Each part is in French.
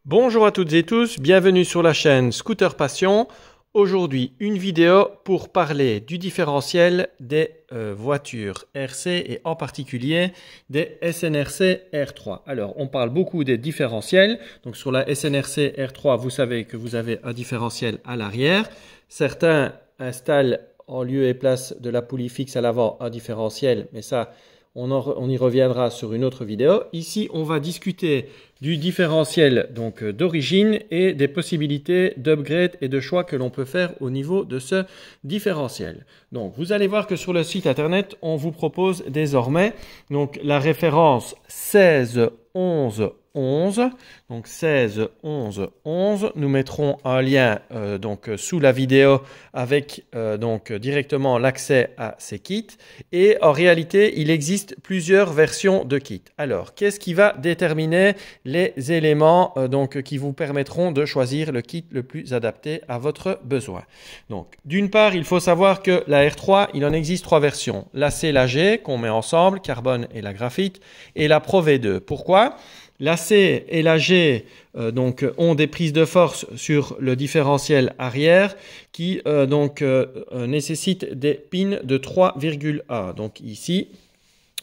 Bonjour à toutes et tous, bienvenue sur la chaîne Scooter Passion. Aujourd'hui, une vidéo pour parler du différentiel des voitures RC et en particulier des SNRC R3. Alors, on parle beaucoup des différentiels. Donc, sur la SNRC R3, vous savez que vous avez un différentiel à l'arrière. Certains installent en lieu et place de la poulie fixe à l'avant un différentiel, mais ça, on y reviendra sur une autre vidéo. Ici, on va discuter du différentiel d'origine et des possibilités d'upgrade et de choix que l'on peut faire au niveau de ce différentiel. Donc, vous allez voir que sur le site internet, on vous propose désormais la référence 161111. Donc 16 11 11. Nous mettrons un lien sous la vidéo avec directement l'accès à ces kits. Et en réalité, il existe plusieurs versions de kits. Alors, qu'est-ce qui va déterminer les éléments qui vous permettront de choisir le kit le plus adapté à votre besoin? Donc, d'une part, il faut savoir que la R3, il en existe trois versions. La C, la G qu'on met ensemble, carbone et la graphite, et la Pro V2. Pourquoi? La C et la G ont des prises de force sur le différentiel arrière qui nécessitent des pins de 3,1. Donc ici,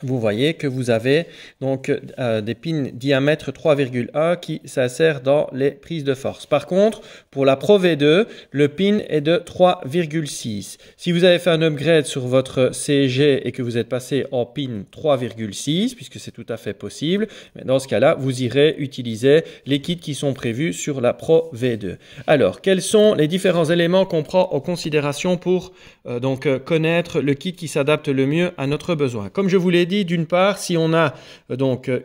vous voyez que vous avez des pins diamètre 3,1 qui s'insèrent dans les prises de force. Par contre, pour la Pro V2, le pin est de 3,6. Si vous avez fait un upgrade sur votre CG et que vous êtes passé en pin 3,6, puisque c'est tout à fait possible, mais dans ce cas-là, vous irez utiliser les kits qui sont prévus sur la Pro V2. Alors, quels sont les différents éléments qu'on prend en considération pour connaître le kit qui s'adapte le mieux à notre besoin? Comme je vous l'ai dit, d'une part, si on a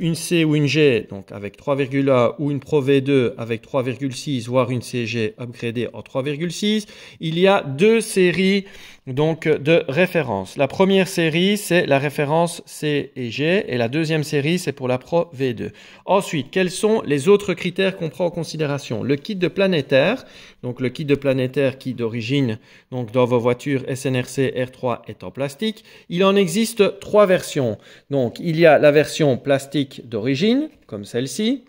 une C ou une G avec 3,1 ou une Pro V2 avec 3,6, voire une CG upgradée en 3,6, il y a deux séries de références. La première série, c'est la référence C et G, et la deuxième série, c'est pour la Pro V2. Ensuite, quels sont les autres critères qu'on prend en considération? Le kit de planétaire, le kit de planétaire qui d'origine dans vos voitures SNRC R3 est en plastique. Il en existe trois versions. Donc, il y a la version plastique d'origine, comme celle-ci.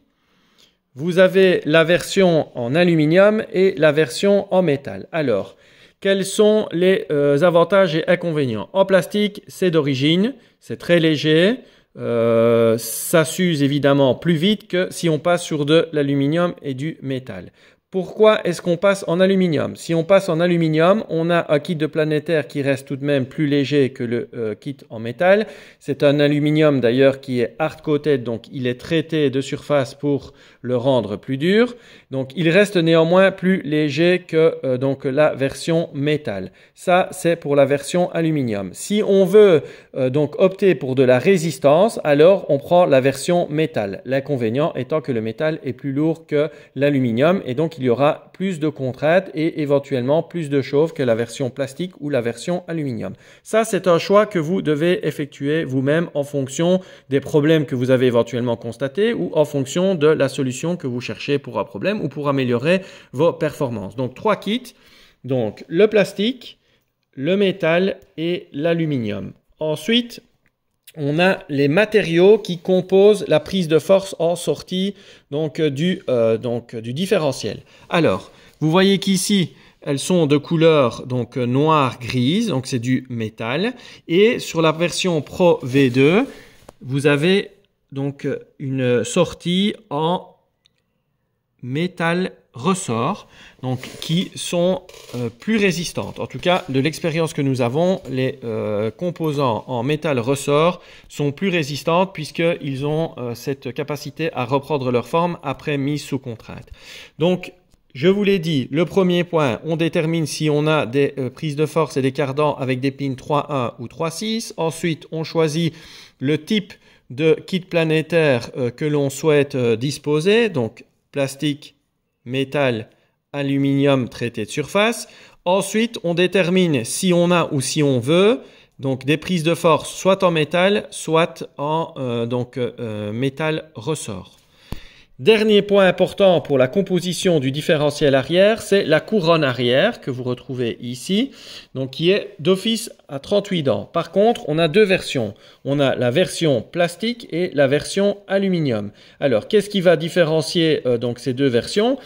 Vous avez la version en aluminium et la version en métal. Alors, quels sont les avantages et inconvénients? En plastique, c'est d'origine, c'est très léger, ça s'use évidemment plus vite que si on passe sur de l'aluminium et du métal. Pourquoi est-ce qu'on passe en aluminium? Si on passe en aluminium, on a un kit de planétaire qui reste tout de même plus léger que le kit en métal. C'est un aluminium d'ailleurs qui est hard-coated, donc il est traité de surface pour le rendre plus dur. Donc il reste néanmoins plus léger que la version métal. Ça, c'est pour la version aluminium. Si on veut opter pour de la résistance, alors on prend la version métal. L'inconvénient étant que le métal est plus lourd que l'aluminium et donc il y aura plus de contraintes et éventuellement plus de chauffe que la version plastique ou la version aluminium. Ça, c'est un choix que vous devez effectuer vous-même en fonction des problèmes que vous avez éventuellement constatés ou en fonction de la solution que vous cherchez pour un problème ou pour améliorer vos performances. Donc, trois kits. Donc, le plastique, le métal et l'aluminium. Ensuite, on a les matériaux qui composent la prise de force en sortie du différentiel. Alors, vous voyez qu'ici, elles sont de couleur noire-grise, donc c'est du métal. Et sur la version Pro V2, vous avez une sortie en métal ressort, qui sont plus résistantes. En tout cas, de l'expérience que nous avons, les composants en métal ressort sont plus résistantes puisqu'ils ont cette capacité à reprendre leur forme après mise sous contrainte. Donc, je vous l'ai dit, le premier point, on détermine si on a des prises de force et des cardans avec des pins 3.1 ou 3.6. Ensuite, on choisit le type de kit planétaire que l'on souhaite disposer, donc plastique, métal, aluminium traité de surface. Ensuite, on détermine si on a ou si on veut des prises de force soit en métal, soit en métal ressort. Dernier point important pour la composition du différentiel arrière, c'est la couronne arrière que vous retrouvez ici, donc qui est d'office à 38 dents. Par contre, on a deux versions. On a la version plastique et la version aluminium. Alors, qu'est-ce qui va différencier donc ces deux versions?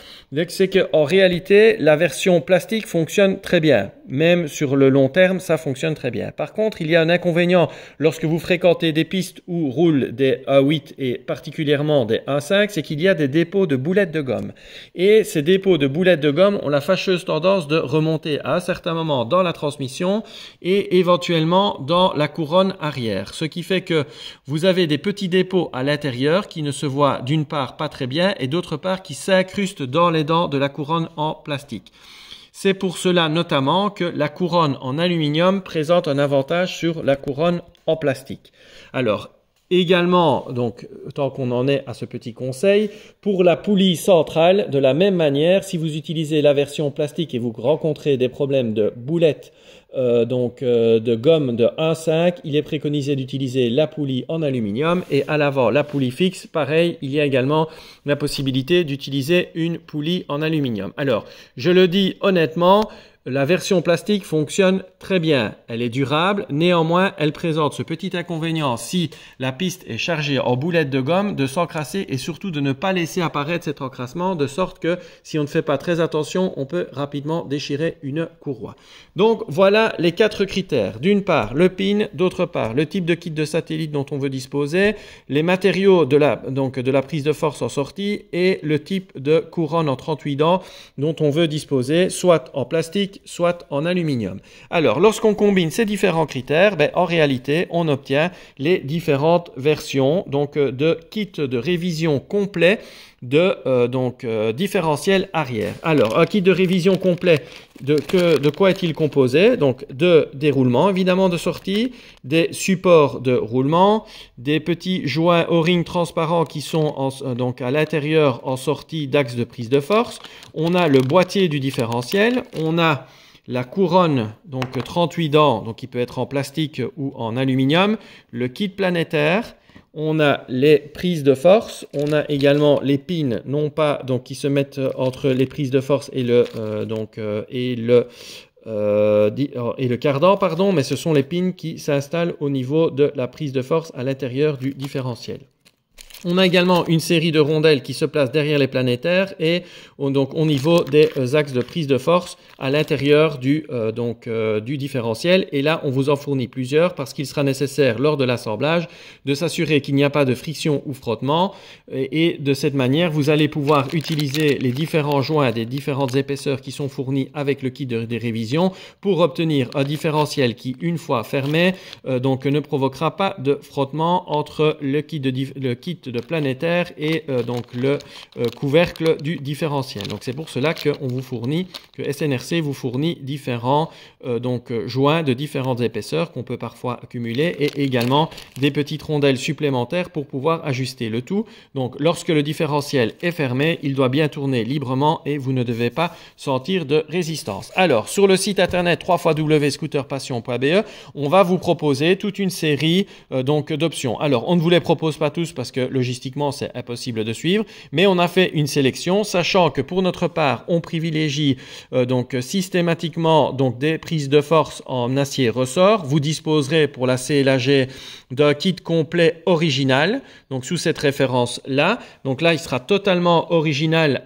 C'est qu'en réalité, la version plastique fonctionne très bien. Même sur le long terme, ça fonctionne très bien. Par contre, il y a un inconvénient lorsque vous fréquentez des pistes où roulent des A8 et particulièrement des A5, c'est qu'il y a des dépôts de boulettes de gomme. Et ces dépôts de boulettes de gomme ont la fâcheuse tendance de remonter à un certain moment dans la transmission et éventuellement dans la couronne arrière. Ce qui fait que vous avez des petits dépôts à l'intérieur qui ne se voient d'une part pas très bien et d'autre part qui s'incrustent dans les dents de la couronne en plastique. C'est pour cela notamment que la couronne en aluminium présente un avantage sur la couronne en plastique. Alors, également, donc, tant qu'on en est à ce petit conseil, pour la poulie centrale, de la même manière, si vous utilisez la version plastique et vous rencontrez des problèmes de boulettes, de gomme de 1,5, il est préconisé d'utiliser la poulie en aluminium et à l'avant la poulie fixe. Pareil, il y a également la possibilité d'utiliser une poulie en aluminium. Alors, je le dis honnêtement, la version plastique fonctionne très bien, elle est durable, néanmoins elle présente ce petit inconvénient si la piste est chargée en boulettes de gomme de s'encrasser et surtout de ne pas laisser apparaître cet encrassement de sorte que si on ne fait pas très attention, on peut rapidement déchirer une courroie. Donc voilà les 4 critères. D'une part le pin, d'autre part le type de kit de satellite dont on veut disposer, les matériaux de la prise de force en sortie et le type de couronne en 38 dents dont on veut disposer, soit en plastique, soit en aluminium. Alors, lorsqu'on combine ces différents critères, en réalité, on obtient les différentes versions de kit de révision complet de différentiel arrière. Alors, un kit de révision complet, de quoi est-il composé? Donc, de déroulement, évidemment, de sortie, des supports de roulement, des petits joints O-ring transparents qui sont à l'intérieur en sortie d'axe de prise de force. On a le boîtier du différentiel, on a la couronne, 38 dents, qui peut être en plastique ou en aluminium, le kit planétaire, on a les prises de force, on a également les pins, non pas qui se mettent entre les prises de force et le cardan, pardon, mais ce sont les pins qui s'installent au niveau de la prise de force à l'intérieur du différentiel. On a également une série de rondelles qui se placent derrière les planétaires et au niveau des axes de prise de force à l'intérieur du différentiel. Et là, on vous en fournit plusieurs parce qu'il sera nécessaire lors de l'assemblage de s'assurer qu'il n'y a pas de friction ou frottement. Et de cette manière, vous allez pouvoir utiliser les différents joints des différentes épaisseurs qui sont fournis avec le kit de révision pour obtenir un différentiel qui, une fois fermé, ne provoquera pas de frottement entre le kit de planétaire et le couvercle du différentiel. Donc c'est pour cela que SNRC vous fournit différents joints de différentes épaisseurs qu'on peut parfois accumuler et également des petites rondelles supplémentaires pour pouvoir ajuster le tout. Donc lorsque le différentiel est fermé, il doit bien tourner librement et vous ne devez pas sentir de résistance. Alors sur le site internet www.scooterpassion.be, on va vous proposer toute une série d'options. Alors on ne vous les propose pas tous parce que logistiquement c'est impossible de suivre, mais on a fait une sélection, sachant que pour notre part on privilégie systématiquement des prises de force en acier ressort. Vous disposerez pour la C et la G d'un kit complet original, donc sous cette référence là. Donc là il sera totalement original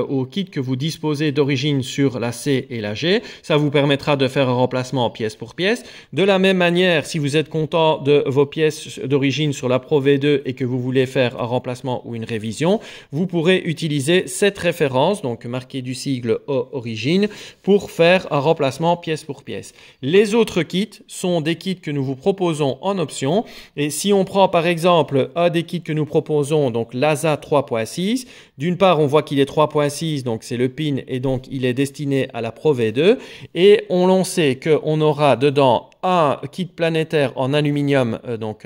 au kit que vous disposez d'origine sur la C et la G. Ça vous permettra de faire un remplacement pièce pour pièce. De la même manière, si vous êtes content de vos pièces d'origine sur la Pro V2 et que vous voulez faire un remplacement ou une révision, vous pourrez utiliser cette référence, donc marquée du sigle origine, pour faire un remplacement pièce pour pièce. Les autres kits sont des kits que nous vous proposons en option. Et si on prend par exemple un des kits que nous proposons, donc l'ASA 3.6, d'une part on voit qu'il est 3.6, donc c'est le pin et donc il est destiné à la Pro V2. Et on sait qu'on aura dedans un kit planétaire en aluminium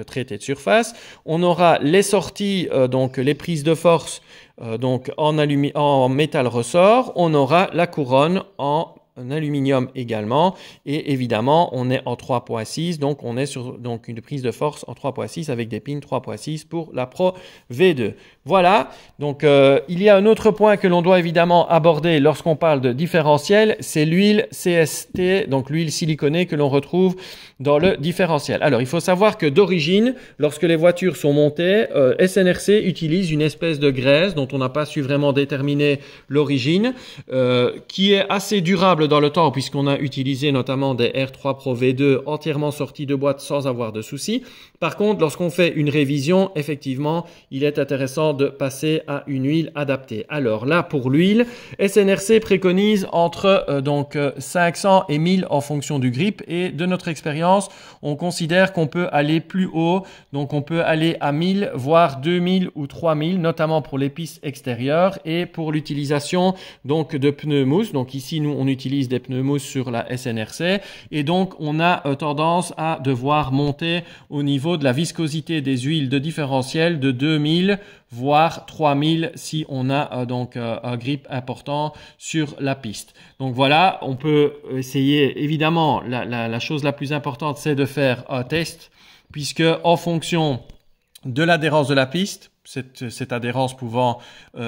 traité de surface. On aura les sorties, les prises de force en métal ressort. On aura la couronne en aluminium également. Et évidemment, on est en 3.6, donc on est sur une prise de force en 3.6 avec des pins 3.6 pour la Pro V2. Voilà, donc il y a un autre point que l'on doit évidemment aborder lorsqu'on parle de différentiel, c'est l'huile CST, donc l'huile siliconée que l'on retrouve dans le différentiel. Alors, il faut savoir que d'origine, lorsque les voitures sont montées, SNRC utilise une espèce de graisse dont on n'a pas su vraiment déterminer l'origine, qui est assez durable dans le temps puisqu'on a utilisé notamment des R3 Pro V2 entièrement sortis de boîte sans avoir de soucis. Par contre, lorsqu'on fait une révision, effectivement, il est intéressant de passer à une huile adaptée. Alors là, pour l'huile, SNRC préconise entre 500 et 1000 en fonction du grip, et de notre expérience, on considère qu'on peut aller plus haut, donc on peut aller à 1000 voire 2000 ou 3000, notamment pour les pistes extérieures et pour l'utilisation donc de pneus mousse. Donc ici, nous on utilise des pneus mousse sur la SNRC, et donc on a tendance à devoir monter au niveau de la viscosité des huiles de différentiel de 2000 voire 3000 si on a un grip important sur la piste. Donc voilà, on peut essayer, évidemment, la chose la plus importante, c'est de faire un test, puisque en fonction de l'adhérence de la piste, cette adhérence pouvant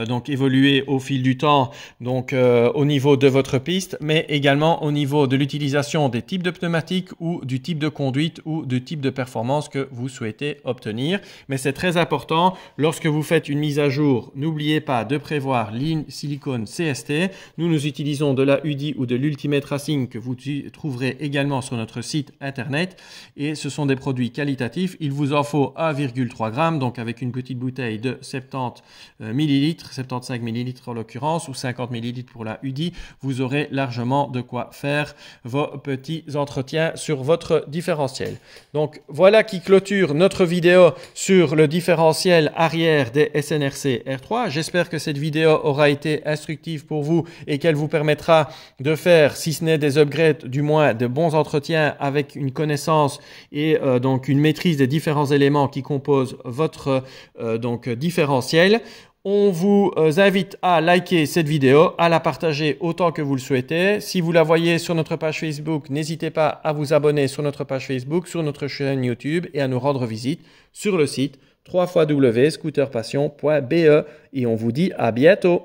donc évoluer au fil du temps, donc au niveau de votre piste, mais également au niveau de l'utilisation des types de pneumatiques ou du type de conduite ou du type de performance que vous souhaitez obtenir. Mais c'est très important, lorsque vous faites une mise à jour, n'oubliez pas de prévoir ligne silicone CST. Nous utilisons de la UDI ou de l'Ultimate Racing que vous trouverez également sur notre site internet, et ce sont des produits qualitatifs. Il vous en faut 1,3 g, donc avec une petite bouteille de 70 ml, 75 ml en l'occurrence, ou 50 ml pour la UDI, vous aurez largement de quoi faire vos petits entretiens sur votre différentiel. Donc voilà qui clôture notre vidéo sur le différentiel arrière des SNRC R3. J'espère que cette vidéo aura été instructive pour vous et qu'elle vous permettra de faire, si ce n'est des upgrades, du moins de bons entretiens avec une connaissance et donc une maîtrise des différents éléments qui composent votre différentiel. On vous invite à liker cette vidéo, à la partager autant que vous le souhaitez. Si vous la voyez sur notre page Facebook, n'hésitez pas à vous abonner sur notre page Facebook, sur notre chaîne YouTube, et à nous rendre visite sur le site www.scooterpassion.be, et on vous dit à bientôt.